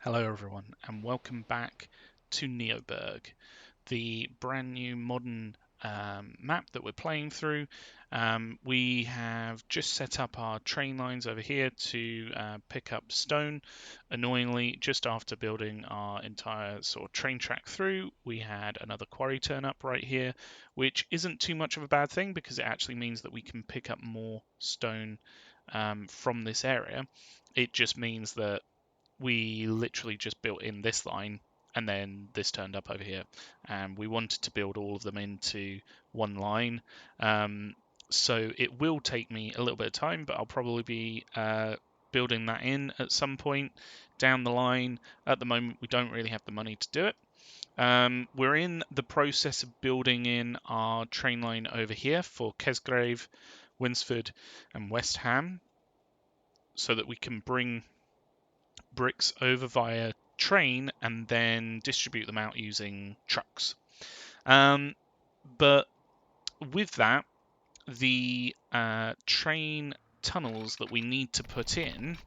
Hello everyone and welcome back to NeoBurgh, the brand new modern map that we're playing through. We have just set up our train lines over here to pick up stone. Annoyingly, just after building our entire sort of train track through, we had another quarry turn up right here, which isn't too much of a bad thing because it actually means that we can pick up more stone from this area. It just means that we literally just built in this line and then this turned up over here, and we wanted to build all of them into one line. So it will take me a little bit of time, but I'll probably be building that in at some point down the line. At the moment, we don't really have the money to do it. We're in the process of building in our train line over here for Kesgrave, Winsford and West Ham, so that we can bring bricks over via train and then distribute them out using trucks. But with that, the train tunnels that we need to put in,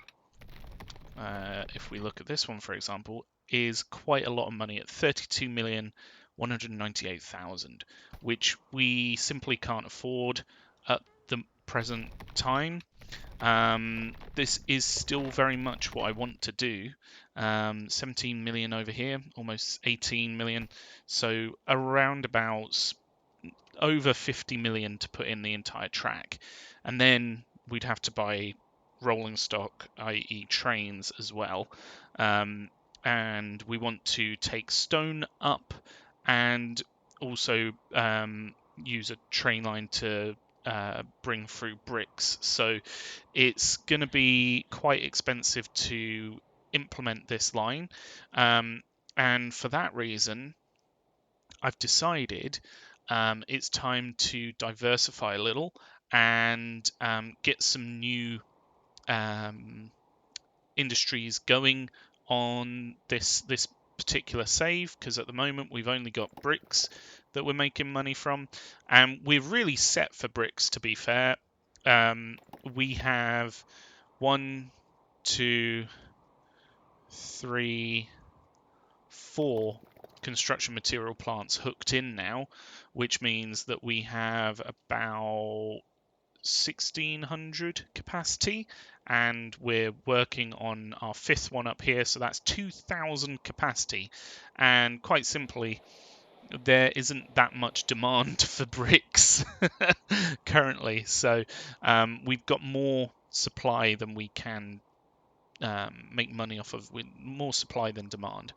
if we look at this one, for example, is quite a lot of money at 32,198,000, which we simply can't afford at the present time. This is still very much what I want to do. 17 million over here, almost 18 million. So around about over 50 million to put in the entire track. And then we'd have to buy rolling stock, i.e. trains as well. And we want to take stone up and also use a train line to bring through bricks. So it's going to be quite expensive to implement this line. And for that reason, I've decided it's time to diversify a little and get some new industries going on this particular save, because at the moment we've only got bricks that we're making money from, and we're really set for bricks, to be fair. We have 1, 2, 3, 4 construction material plants hooked in now, which means that we have about 1,600 capacity, and we're working on our 5th one up here, so that's 2,000 capacity. And quite simply, there isn't that much demand for bricks currently, so we've got more supply than we can make money off of, with more supply than demand.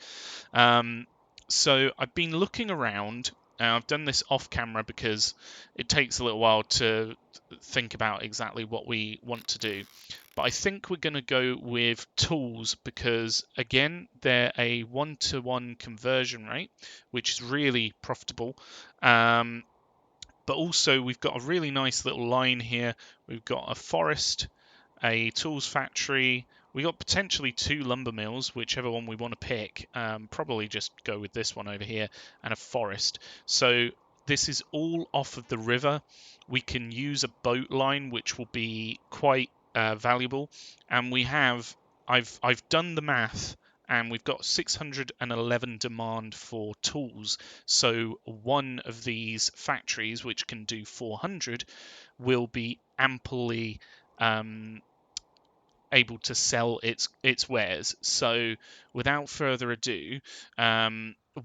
So I've been looking around. I've done this off camera because it takes a little while to think about exactly what we want to do. But I think we're going to go with tools because, again, they're a 1-to-1 conversion rate, which is really profitable. But also, we've got a really nice little line here. We've got a forest, a tools factory. We got potentially 2 lumber mills, whichever one we want to pick. Probably just go with this one over here, and a forest. So this is all off of the river. We can use a boat line, which will be quite valuable. And I've done the math, and we've got 611 demand for tools. So one of these factories, which can do 400, will be amply able to sell its wares. So without further ado,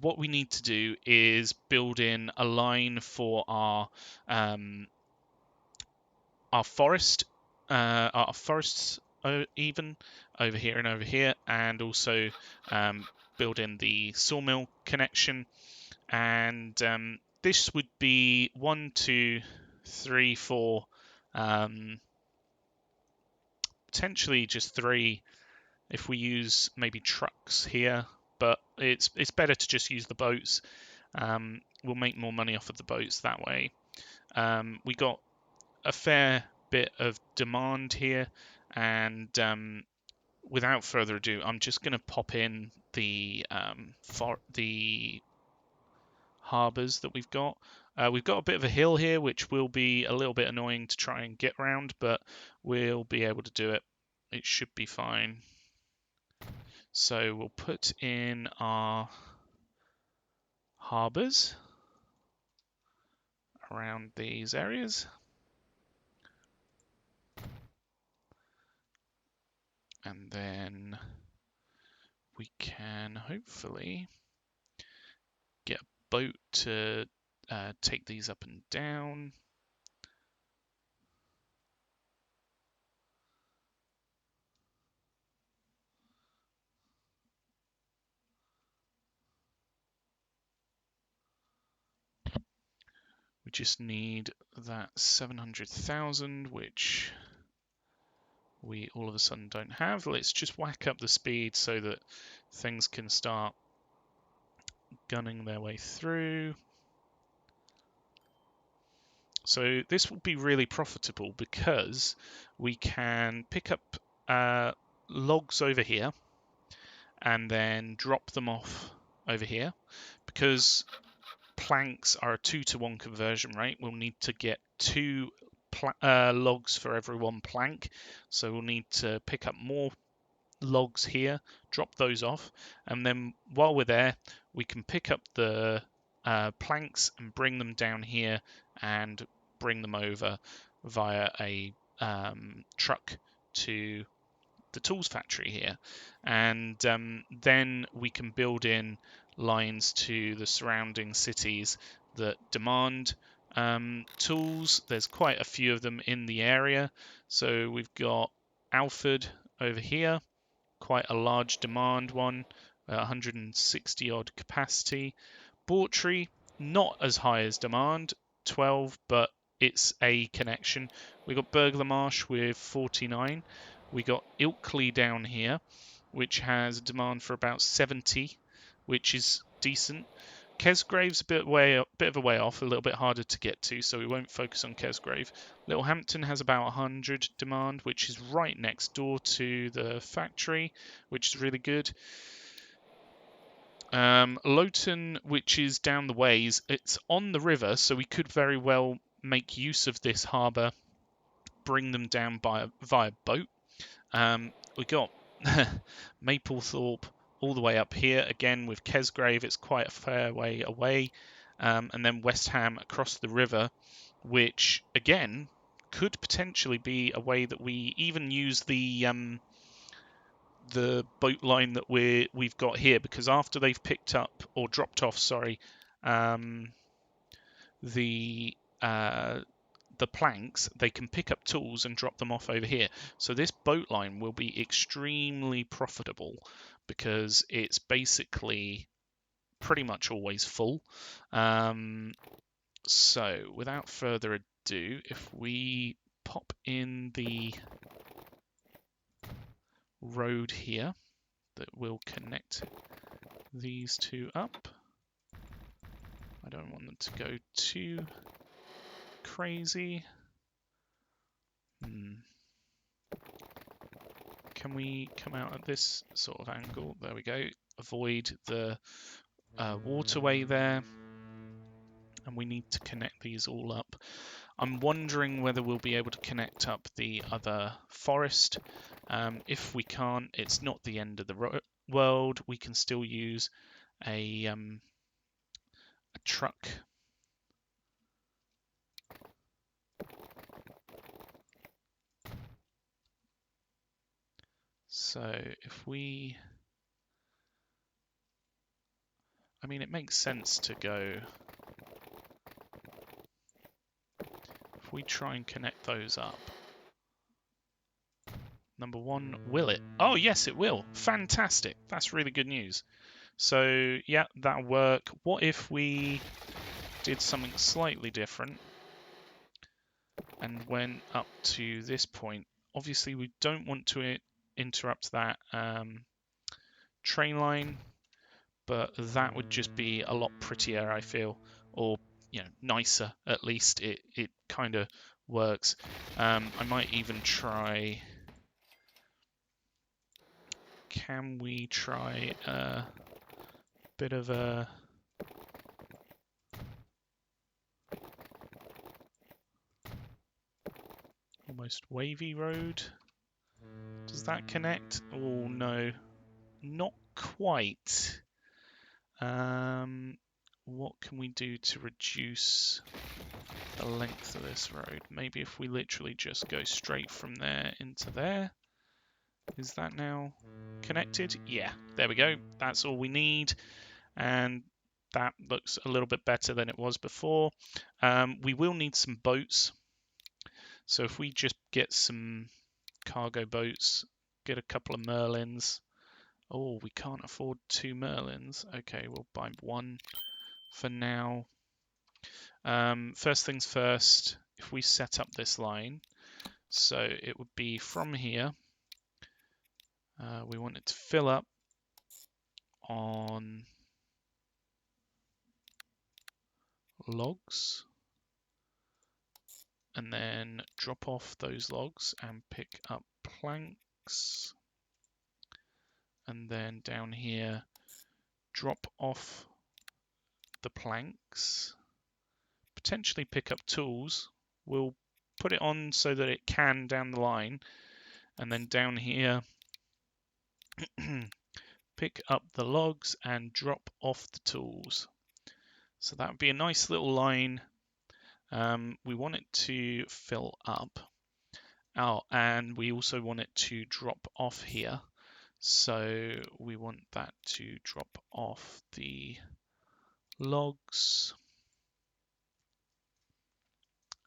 what we need to do is build in a line for our forests even over here and over here, and also build in the sawmill connection. And this would be 1, 2, 3, 4. Potentially just 3 if we use maybe trucks here, but it's better to just use the boats. We'll make more money off of the boats that way. We got a fair bit of demand here, and without further ado, I'm just going to pop in the harbours that we've got. We've got a bit of a hill here, which will be a little bit annoying to try and get around, but we'll be able to do it. It should be fine. So we'll put in our harbours around these areas. And then we can hopefully get a boat to take these up and down. We just need that 700,000, which we all of a sudden don't have. Let's just whack up the speed so that things can start gunning their way through. So this will be really profitable because we can pick up logs over here and then drop them off over here. Because planks are a 2-to-1 conversion rate, we'll need to get 2 logs for every 1 plank. So we'll need to pick up more logs here, drop those off, and then while we're there, we can pick up the planks and bring them down here and bring them over via a truck to the tools factory here, and then we can build in lines to the surrounding cities that demand tools. There's quite a few of them in the area, so we've got Alfred over here, quite a large demand one, 160 odd capacity. Bawtry, not as high as demand, 12, but it's a connection. We got Burgh Marsh with 49. We got Ilkley down here, which has a demand for about 70, which is decent. Kesgrave's a bit of a way off, a little bit harder to get to, so we won't focus on Kesgrave. Littlehampton has about 100 demand, which is right next door to the factory, which is really good. Loughton, which is down the ways, it's on the river, so we could very well make use of this harbour, bring them down via boat. We got Maplethorpe all the way up here. Again, with Kesgrave, it's quite a fair way away. And then West Ham across the river, which, again, could potentially be a way that we even use the boat line that we've got here, because after they've picked up, or dropped off, sorry, the planks, they can pick up tools and drop them off over here. So this boat line will be extremely profitable because it's basically pretty much always full. So without further ado, if we pop in the road here that will connect these two up. I don't want them to go too crazy. Can we come out at this sort of angle? There we go. Avoid the waterway there. And we need to connect these all up. I'm wondering whether we'll be able to connect up the other forest. If we can't, it's not the end of the world. We can still use a truck. So if we... I mean, it makes sense to go... If we try and connect those up. Number one, will it? Oh, yes, it will. Fantastic. That's really good news. So, yeah, that'll work. What if we did something slightly different and went up to this point? Obviously, we don't want to interrupt that train line, but that would just be a lot prettier, I feel, or nicer at least. It kind of works. I might even try. Can we try a bit of a almost wavy road? Does that connect? Oh no, not quite. What can we do to reduce the length of this road? Maybe if we literally just go straight from there into there. Is that now connected? Yeah, there we go. That's all we need. And that looks a little bit better than it was before. We will need some boats. So if we just get some cargo boats, get a couple of Merlins. Oh, we can't afford 2 Merlins. Okay, we'll buy 1 for now. First things first, if we set up this line, so it would be from here. We want it to fill up on logs and then drop off those logs and pick up planks, and then down here drop off the planks, potentially pick up tools. We'll put it on so that it can down the line, and then down here pick up the logs and drop off the tools. So that would be a nice little line. We want it to fill up. Oh, and we also want it to drop off here. So we want that to drop off the logs.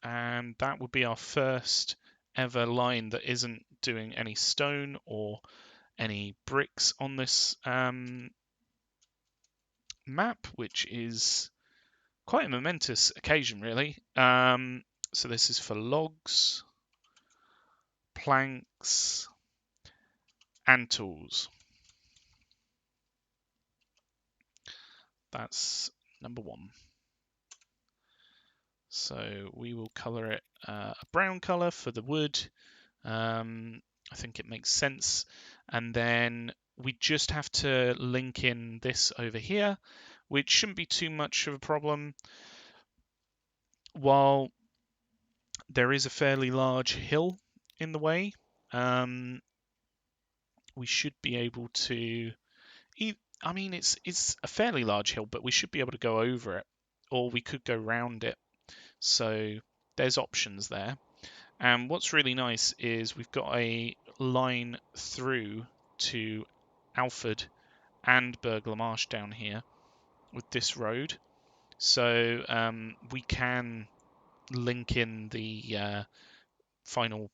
And that would be our first ever line that isn't doing any stone or any bricks on this map, which is quite a momentous occasion, really. So this is for logs, planks, and tools. That's number 1. So we will color it a brown color for the wood. I think it makes sense. And then we just have to link in this over here, which shouldn't be too much of a problem. While there is a fairly large hill in the way, we should be able to, I mean, it's a fairly large hill, but we should be able to go over it, or we could go round it. So there's options there. And what's really nice is we've got a line through to Alford and Burgh Marsh down here with this road. So we can link in the final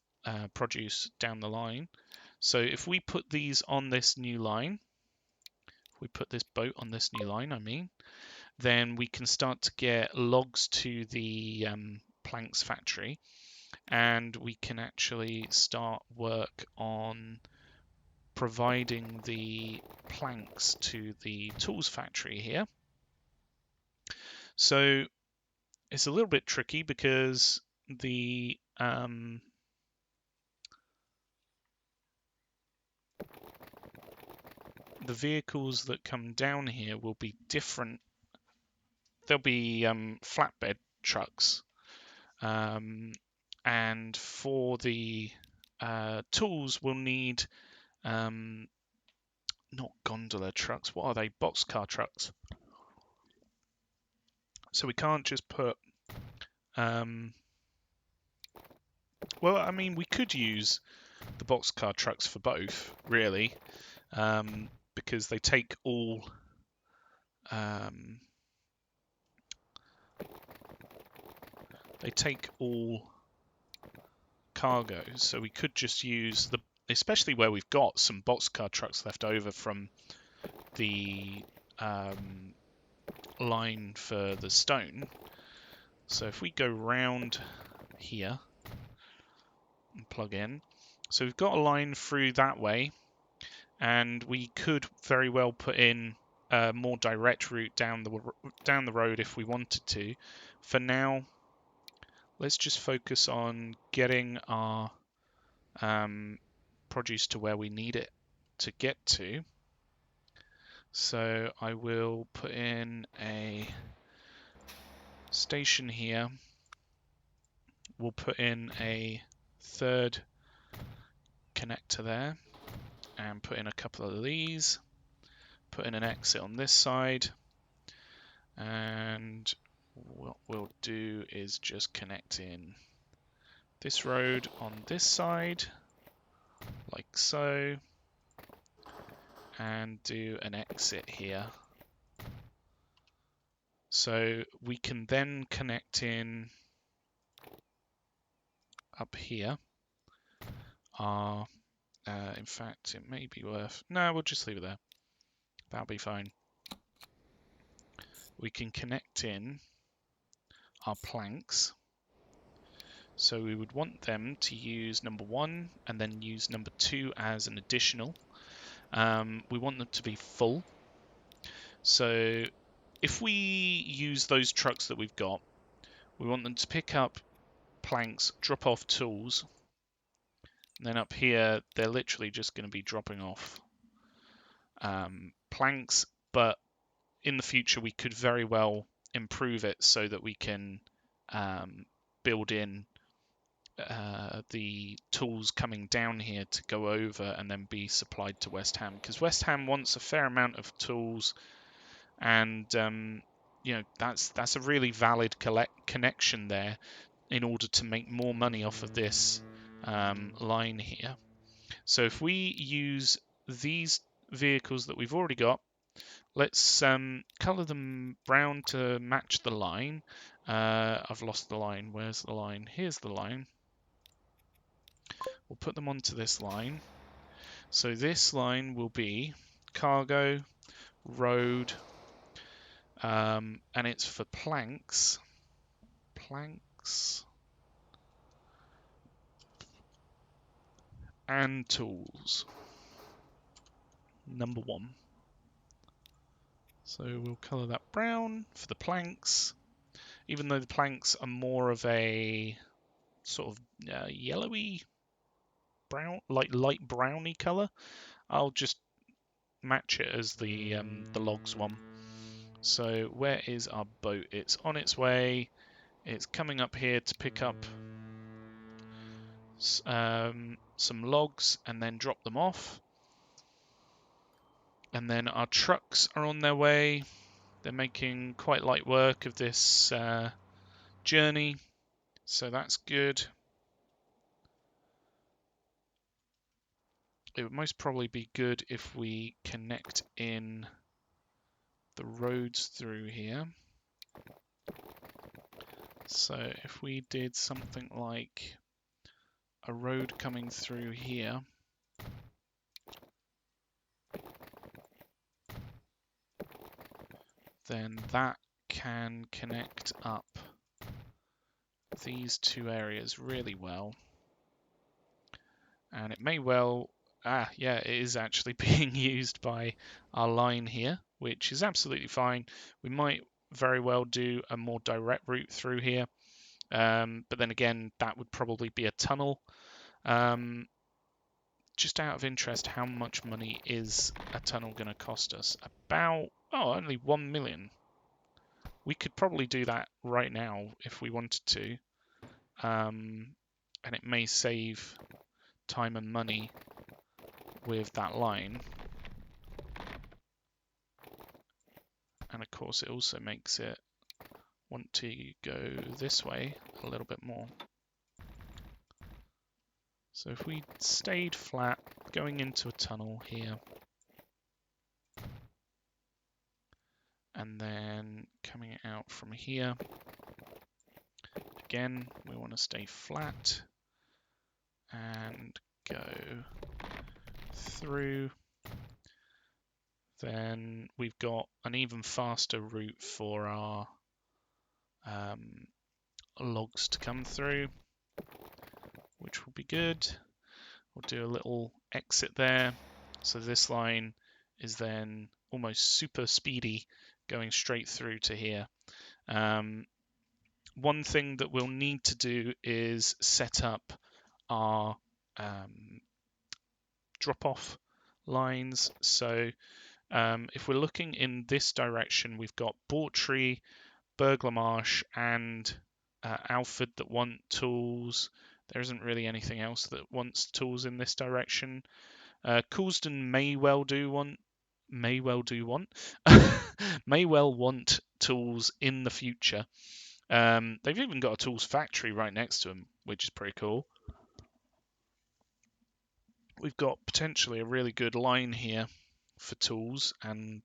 produce down the line. So if we put these on this new line, if we put this boat on this new line, I mean, then we can start to get logs to the planks factory, and we can actually start work on providing the planks to the tools factory here. So it's a little bit tricky because the vehicles that come down here will be different. There'll be flatbed trucks, and for the tools we'll need not gondola trucks. What are they? Boxcar trucks. So we can't just put well, I mean, we could use the boxcar trucks for both, really, because they take all cargo. So we could just use especially where we've got some boxcar trucks left over from the line for the stone. So if we go round here and plug in, so we've got a line through that way, and we could very well put in a more direct route down the road if we wanted to. For now, let's just focus on getting our produce to where we need it to get to. So I will put in a station here. We'll put in a third connector there and put in a couple of these. put in an exit on this side, and what we'll do is just connect in this road on this side, like so, and do an exit here. So we can then connect in up here. In fact, it may be worth... No, we'll just leave it there. That'll be fine. We can connect in our planks. So we would want them to use number 1 and then use number 2 as an additional. We want them to be full. So if we use those trucks that we've got, we want them to pick up planks, drop off tools, and then up here they're literally just going to be dropping off planks, but in the future we could very well improve it so that we can build in the tools coming down here to go over and then be supplied to West Ham, because West Ham wants a fair amount of tools, and you know, that's a really valid connection there in order to make more money off of this line here. So if we use these vehicles that we've already got, let's color them brown to match the line. I've lost the line. Where's the line? Here's the line. We'll put them onto this line. So this line will be cargo, road, and it's for planks, and tools. Number 1. So we'll colour that brown for the planks, even though the planks are more of a sort of yellowy brown, like light browny colour. I'll just match it as the logs one. So where is our boat? It's on its way. It's coming up here to pick up some logs and then drop them off. And then our trucks are on their way. They're making quite light work of this journey, so that's good. It would most probably be good if we connect in the roads through here. So if we did something like a road coming through here, then that can connect up these two areas really well. And it may well, yeah, it is actually being used by our line here, which is absolutely fine. We might very well do a more direct route through here. But then again, that would probably be a tunnel. Just out of interest, how much money is a tunnel going to cost us? About, only 1 million. We could probably do that right now if we wanted to. And it may save time and money with that line. And of course, it also makes it want to go this way a little bit more. So if we stayed flat, going into a tunnel here, and then coming out from here, again, we want to stay flat and go through. Then we've got an even faster route for our logs to come through, which will be good. We'll do a little exit there. So this line is then almost super speedy going straight through to here. One thing that we'll need to do is set up our drop-off lines. So if we're looking in this direction, we've got Bawtry, Burglamarsh, and Alford that want tools. There isn't really anything else that wants tools in this direction. Coulsdon may well do want may well do want may well want tools in the future. They've even got a tools factory right next to them, which is pretty cool. We've got potentially a really good line here for tools and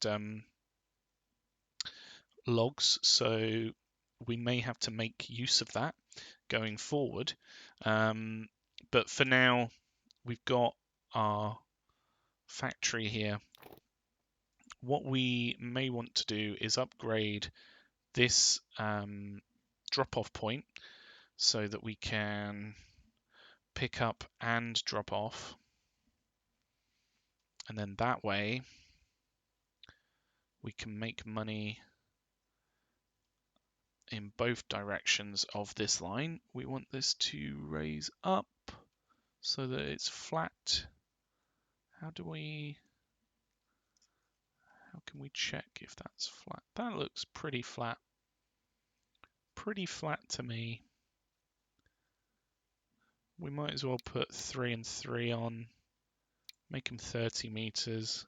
logs, so we may have to make use of that going forward. But for now, we've got our factory here. What we may want to do is upgrade this drop-off point so that we can pick up and drop off, and then that way we can make money in both directions of this line. We want this to raise up so that it's flat. How can we check if that's flat? That looks pretty flat. Pretty flat to me. We might as well put 3 and 3 on, make them 30 meters.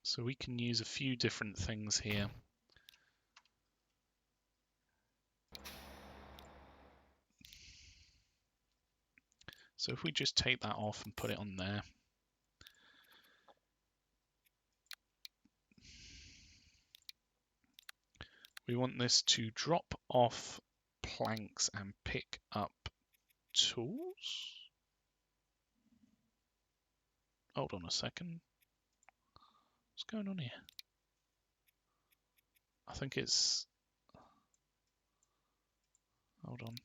So we can use a few different things here. So if we just take that off and put it on there. We want this to drop off planks and pick up tools. Hold on a second. What's going on here? I think it's... Hold on.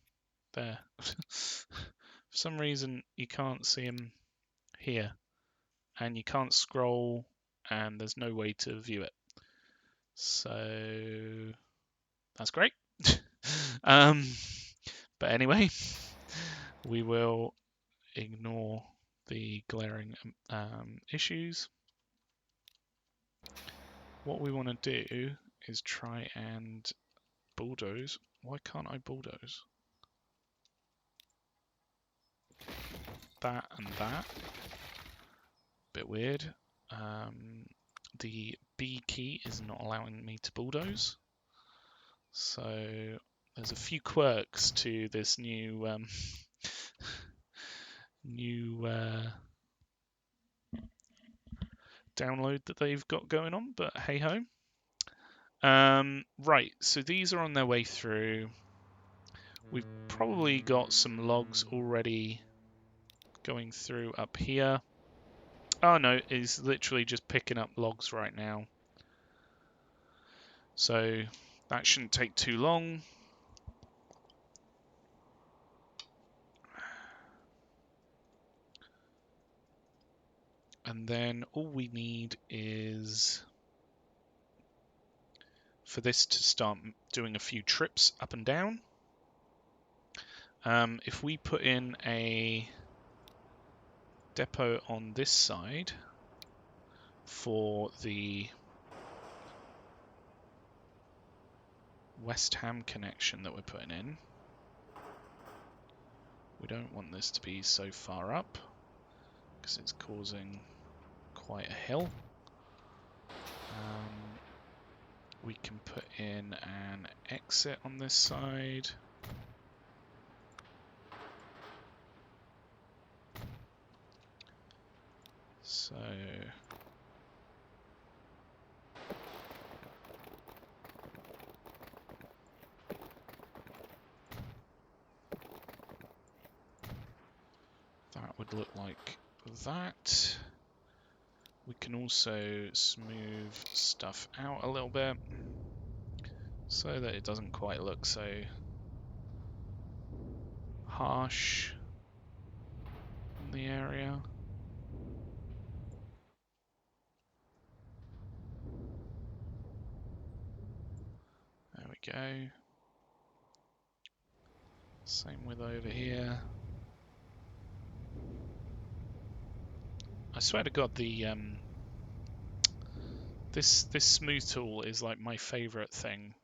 There. For some reason, you can't see him here. And you can't scroll, and there's no way to view it. So... That's great. But anyway, we will ignore the glaring issues. What we want to do is try and bulldoze. Why can't I bulldoze? That and that. Bit weird. The B key is not allowing me to bulldoze. So there's a few quirks to this new download that they've got going on, but hey ho. Right, so these are on their way through. We've probably got some logs already going through up here. Oh no, it's literally just picking up logs right now. So that shouldn't take too long. And then all we need is for this to start doing a few trips up and down. If we put in a depot on this side for the West Ham connection that we're putting in, we don't want this to be so far up because it's causing quite a hill. We can put in an exit on this side. So that would look like that. We can also smooth stuff out a little bit so that it doesn't quite look so harsh in the area. There we go. Same with over here. I swear to God, the this smooth tool is like my favorite thing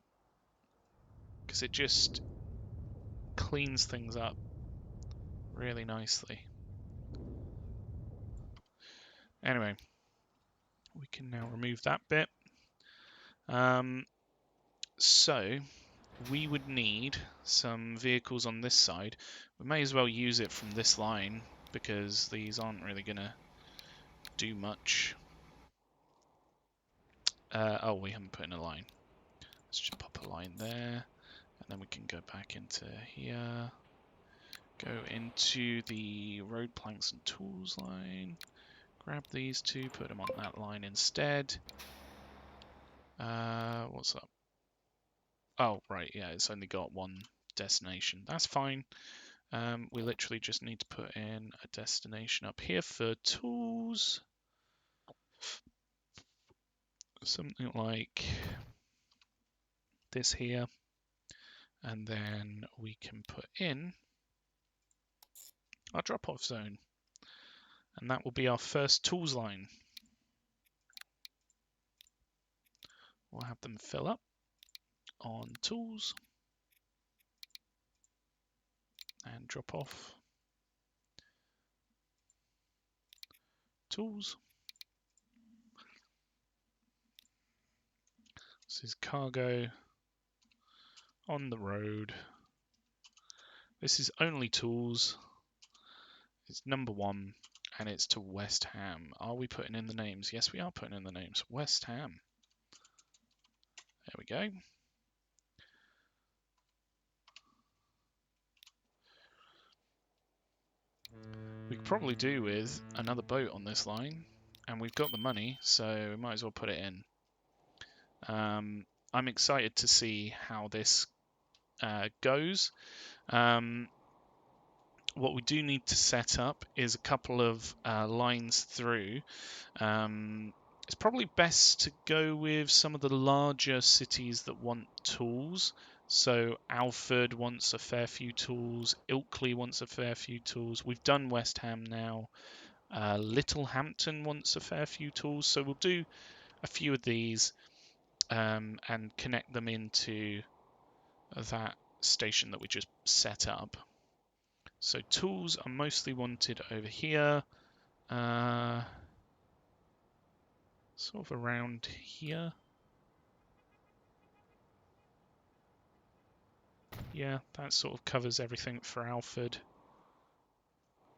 because it just cleans things up really nicely. Anyway, we can now remove that bit. So we would need some vehicles on this side. We may as well use it from this line because these aren't really going to do much. Oh, we haven't put in a line. Let's just pop a line there, and then we can go back into here. Go into the road planks and tools line. Grab these two, put them on that line instead. What's up? Oh, right, yeah, it's only got one destination. That's fine. We literally just need to put in a destination up here for tools. Something like this here. And then we can put in our drop-off zone. And that will be our first tools line. We'll have them fill up on tools and drop off tools. This is cargo on the road. This is only tools. It's number 1 and it's to West Ham. Are we putting in the names? Yes, we are putting in the names. West Ham. There we go. We could probably do with another boat on this line, and we've got the money, so we might as well put it in. I'm excited to see how this goes. What we do need to set up is a couple of lines through. It's probably best to go with some of the larger cities that want tools. So Alford wants a fair few tools. Ilkley wants a fair few tools. We've done West Ham now. Littlehampton wants a fair few tools. So we'll do a few of these and connect them into that station that we just set up. So tools are mostly wanted over here. Sort of around here. Yeah, that sort of covers everything for Alford.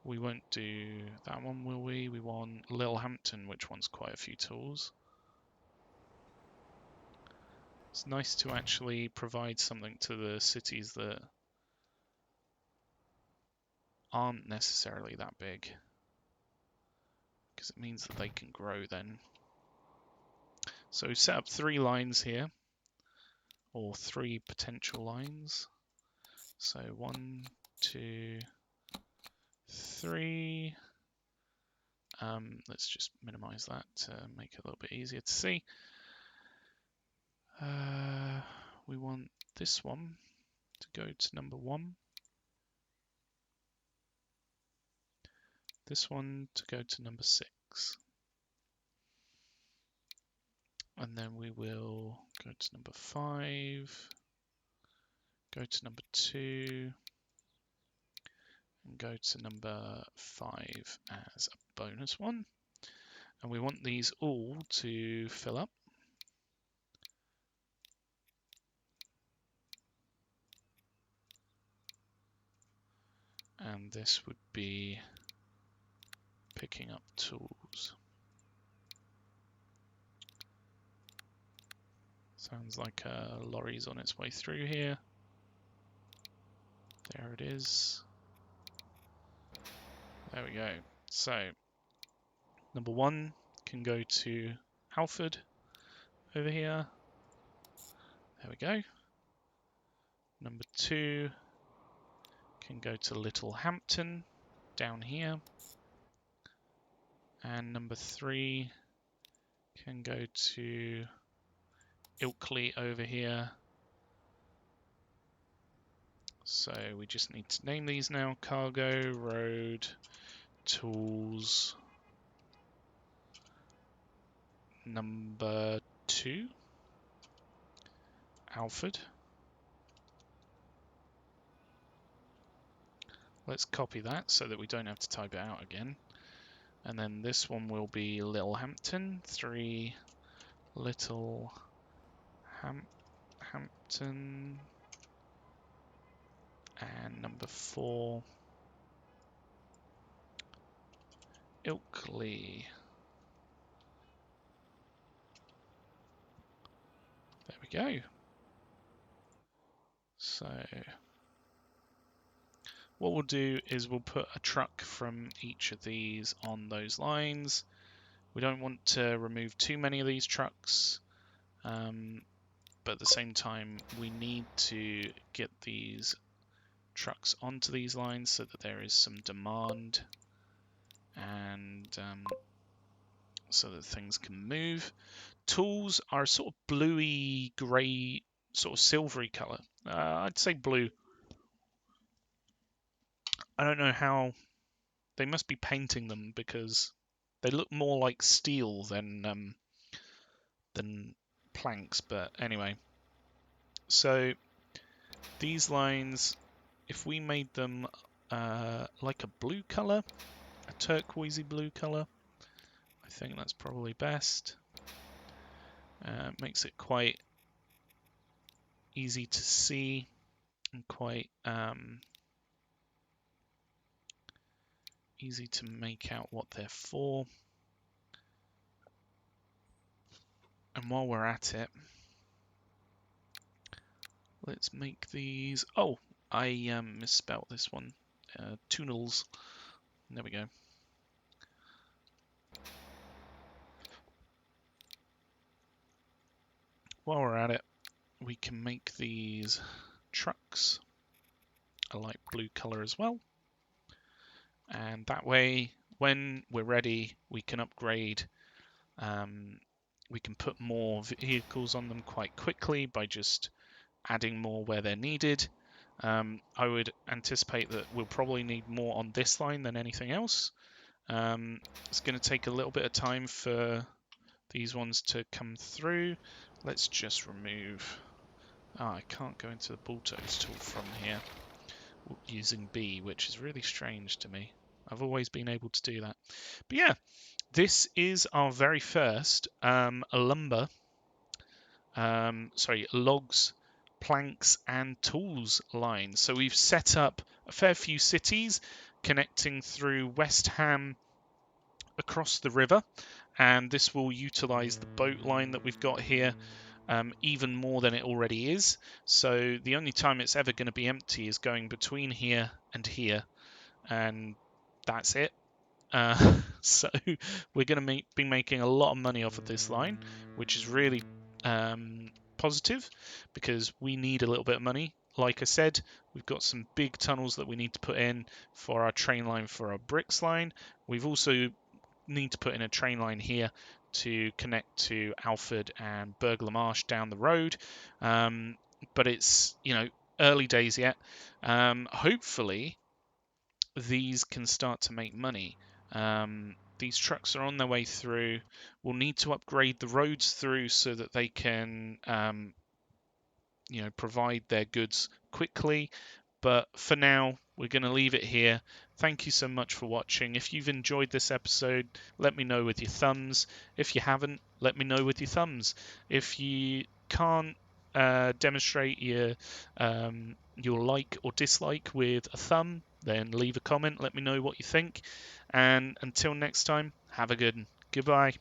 We won't do that one, will we? We want Littlehampton, which wants quite a few tools. It's nice to actually provide something to the cities that aren't necessarily that big, because it means that they can grow then. So set up 3 lines here, or 3 potential lines. So 1, 2, 3. Let's just minimize that to make it a little bit easier to see. We want this one to go to number 1. This one to go to number 6. And then we will go to number 5, go to number 2, and go to number 5 as a bonus one. And we want these all to fill up. And this would be picking up tools. Sounds like a lorry's on its way through here. There it is. There we go. So, number 1 can go to Alford over here. There we go. Number 2 can go to Littlehampton down here. And number 3 can go to Ilkley over here. So we just need to name these now. Cargo, road, tools. Number 2, Alford. Let's copy that so that we don't have to type it out again. And then this one will be Littlehampton, 3 Littlehampton, and number 4 Ilkley. There we go. So what we'll do is we'll put a truck from each of these on those lines. We don't want to remove too many of these trucks, but at the same time we need to get these trucks onto these lines so that there is some demand and so that things can move. Tools are a sort of bluey grey, sort of silvery colour. I'd say blue. I don't know how. They must be painting them because they look more like steel than planks. But anyway, so these lines, if we made them like a blue colour, a turquoisey blue colour, I think that's probably best. Makes it quite easy to see and quite easy to make out what they're for. And while we're at it, let's make these. Oh, I misspelled this one. Tunnels. There we go. While we're at it, we can make these trucks a light blue color as well. And that way, when we're ready, we can upgrade. We can put more vehicles on them quite quickly by just adding more where they're needed. I would anticipate that we'll probably need more on this line than anything else. It's going to take a little bit of time for these ones to come through. Let's just remove. I can't go into the bulldoze tool from here using B, which is really strange to me. I've always been able to do that. But yeah, this is our very first logs, planks and tools line. So we've set up a fair few cities connecting through West Ham across the river, and this will utilize the boat line that we've got here even more than it already is. So the only time it's ever going to be empty is going between here and here, and that's it. So we're going to be making a lot of money off of this line, which is really positive because we need a little bit of money. Like I said, we've got some big tunnels that we need to put in for our train line, for our bricks line. We've also need to put in a train line here to connect to Alford and Burgh Marsh down the road. But it's, early days yet. Hopefully these can start to make money. These trucks are on their way through. We'll need to upgrade the roads through so that they can provide their goods quickly. But for now, we're going to leave it here. Thank you so much for watching. If you've enjoyed this episode, let me know with your thumbs. If you haven't, let me know with your thumbs. If you can't demonstrate your like or dislike with a thumb, then leave a comment. Let me know what you think. And until next time, have a good one. Goodbye.